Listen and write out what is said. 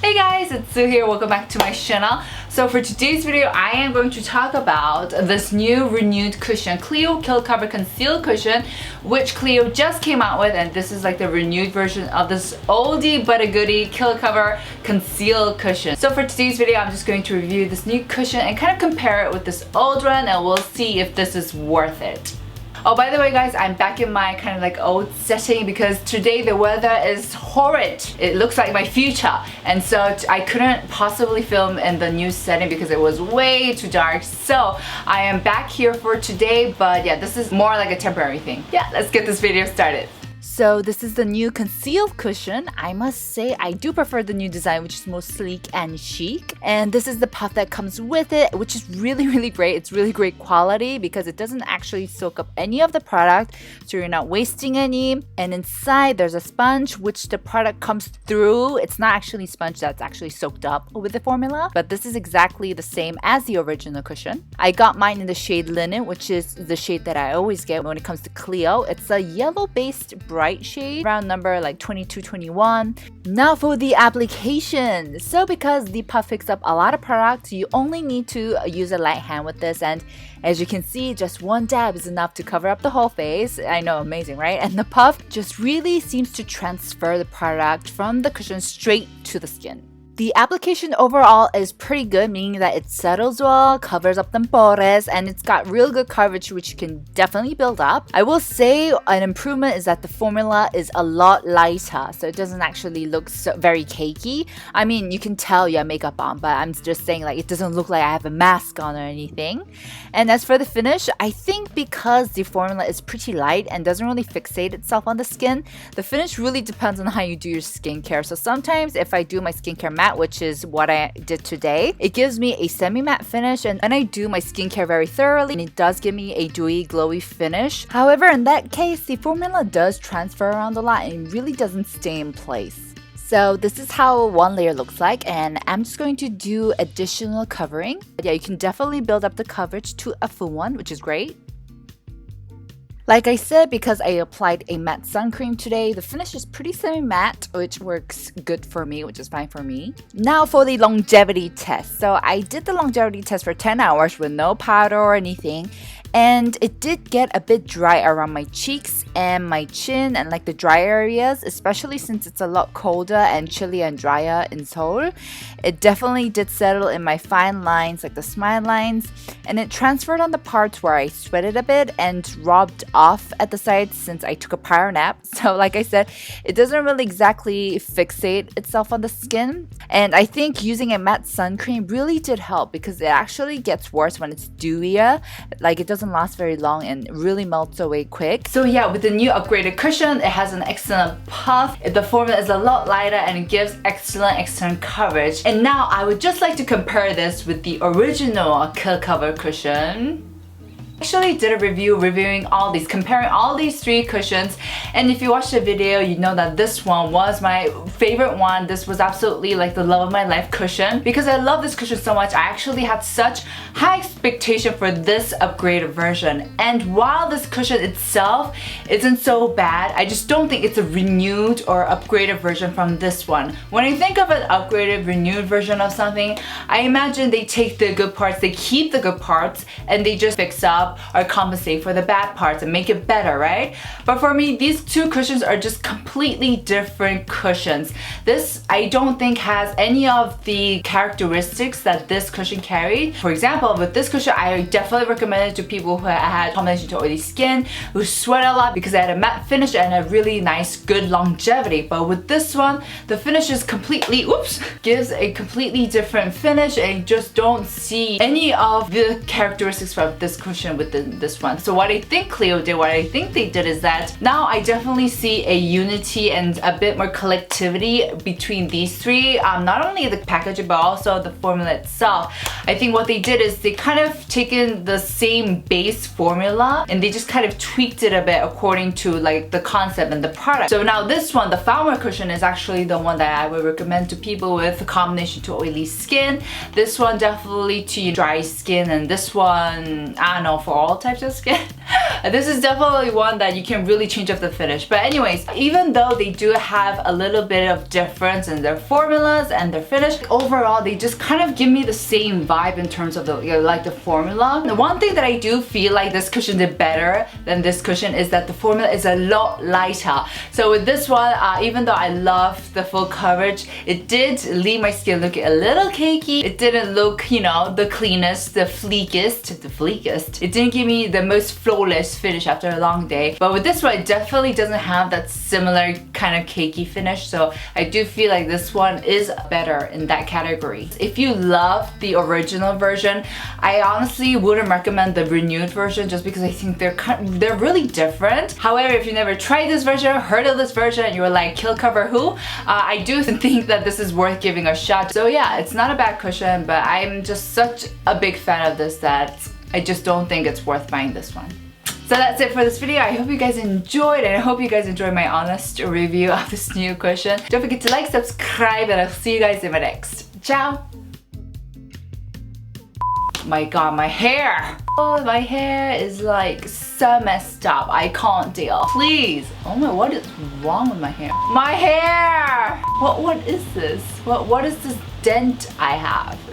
Hey guys, it's Sue here. Welcome back to my channel. So for today's video, I am going to talk about this new renewed cushion, Clio Kill Cover Conceal Cushion, which Clio just came out with, and this is like the renewed version of this oldie but a goodie Kill Cover Conceal Cushion. So for today's video, I'm just going to review this new cushion and kind of compare it with this old one, and we'll see if this is worth it. Oh, by the way guys, I'm back in my kind of like old setting because today the weather is horrid. It looks like my future, and so I couldn't possibly film in the new setting because it was way too dark. So I am back here for today, but yeah, this is more like a temporary thing. Yeah, let's get this video started. So this is the new Conceal cushion. I must say I do prefer the new design, which is more sleek and chic. And this is the puff that comes with it, which is really great. It's really great quality because it doesn't actually soak up any of the product, so you're not wasting any. And inside there's a sponge which the product comes through. It's not actually sponge that's actually soaked up with the formula, but this is exactly the same as the original cushion. I got mine in the shade Linen, which is the shade that I always get when it comes to Clio. It's a yellow-based bright shade, around number like 22-21. Now for the application. So because the puff picks up a lot of products, you only need to use a light hand with this, and as you can see, just one dab is enough to cover up the whole face. I know, amazing, right? And the puff just really seems to transfer the product from the cushion straight to the skin. The application overall is pretty good, meaning that it settles well, covers up the pores, and it's got real good coverage, which you can definitely build up. I will say an improvement is that the formula is a lot lighter, so it doesn't actually look so very cakey. I mean, you can tell you have makeup on, but I'm just saying like it doesn't look like I have a mask on or anything. And as for the finish, I think because the formula is pretty light and doesn't really fixate itself on the skin, the finish really depends on how you do your skincare. So sometimes if I do my skincare matte, which is what I did today, it gives me a semi-matte finish, and I do my skincare very thoroughly, and it does give me a dewy, glowy finish. However, in that case, the formula does transfer around a lot and really doesn't stay in place. So this is how one layer looks like, and I'm just going to do additional covering. But yeah, you can definitely build up the coverage to a full one, which is great. Like I said, because I applied a matte sun cream today, the finish is pretty semi-matte, which works good for me, which is fine for me. Now for the longevity test. So I did the longevity test for 10 hours with no powder or anything, and it did get a bit dry around my cheeks and my chin and like the dry areas, especially since it's a lot colder and chilly and drier in Seoul. It definitely did settle in my fine lines, like the smile lines, and it transferred on the parts where I sweated a bit and rubbed off at the sides since I took a power nap. So like I said, it doesn't really exactly fixate itself on the skin, and I think using a matte sun cream really did help because it actually gets worse when it's dewier. Like it doesn't last very long and really melts away quick. So yeah, with the new upgraded cushion, it has an excellent puff. The formula is a lot lighter and it gives excellent coverage. And now I would just like to compare this with the original Kill Cover cushion. Actually did a review reviewing all these, comparing all these three cushions, and if you watched the video, you know that this one was my favorite one. This was absolutely like the love of my life cushion. Because I love this cushion so much, I actually had such high expectation for this upgraded version. And while this cushion itself isn't so bad, I just don't think it's a renewed or upgraded version from this one. When I think of an upgraded, renewed version of something, I imagine they take the good parts, they keep the good parts, and they just fix up or compensate for the bad parts and make it better, right? But for me, these two cushions are just completely different cushions. This, I don't think, has any of the characteristics that this cushion carried. For example, with this cushion, I definitely recommend it to people who had combination to oily skin, who sweat a lot, because it had a matte finish and a really nice, good longevity. But with this one, the finish is completely, gives a completely different finish, and you just don't see any of the characteristics from this cushion with this one. So what I think Clio did, what I think they did is that now I definitely see a unity and a bit more collectivity between these three. Not only the packaging, but also the formula itself. I think what they did is they kind of taken the same base formula and they just kind of tweaked it a bit according to like the concept and the product. So now this one, the Falmer cushion, is actually the one that I would recommend to people with a combination to oily skin. This one definitely to dry skin, and this one, I don't know, for all types of skin. This is definitely one that you can really change up the finish. But anyways, even though they do have a little bit of difference in their formulas and their finish, overall they just kind of give me the same vibe in terms of the like the formula. The one thing that I do feel like this cushion did better than this cushion is that the formula is a lot lighter. So with this one, even though I love the full coverage, it did leave my skin looking a little cakey. It didn't look, you know, the cleanest, the fleekest. It didn't give me the most flawless finish after a long day. But with this one, it definitely doesn't have that similar kind of cakey finish. So I do feel like this one is better in that category. If you love the original version, I honestly wouldn't recommend the renewed version just because I think they're really different. However, if you never tried this version, heard of this version, and you were like, kill cover who? I do think that this is worth giving a shot. So yeah, it's not a bad cushion, but I'm just such a big fan of this that I just don't think it's worth buying this one. So that's it for this video. I hope you guys enjoyed, and I hope you guys enjoyed my honest review of this new cushion. Don't forget to like, subscribe, and I'll see you guys in my next. Ciao! My god, my hair! Oh, my hair is like so messed up. I can't deal. Please! Oh my, what is wrong with my hair? My hair! What is this? What is this dent I have?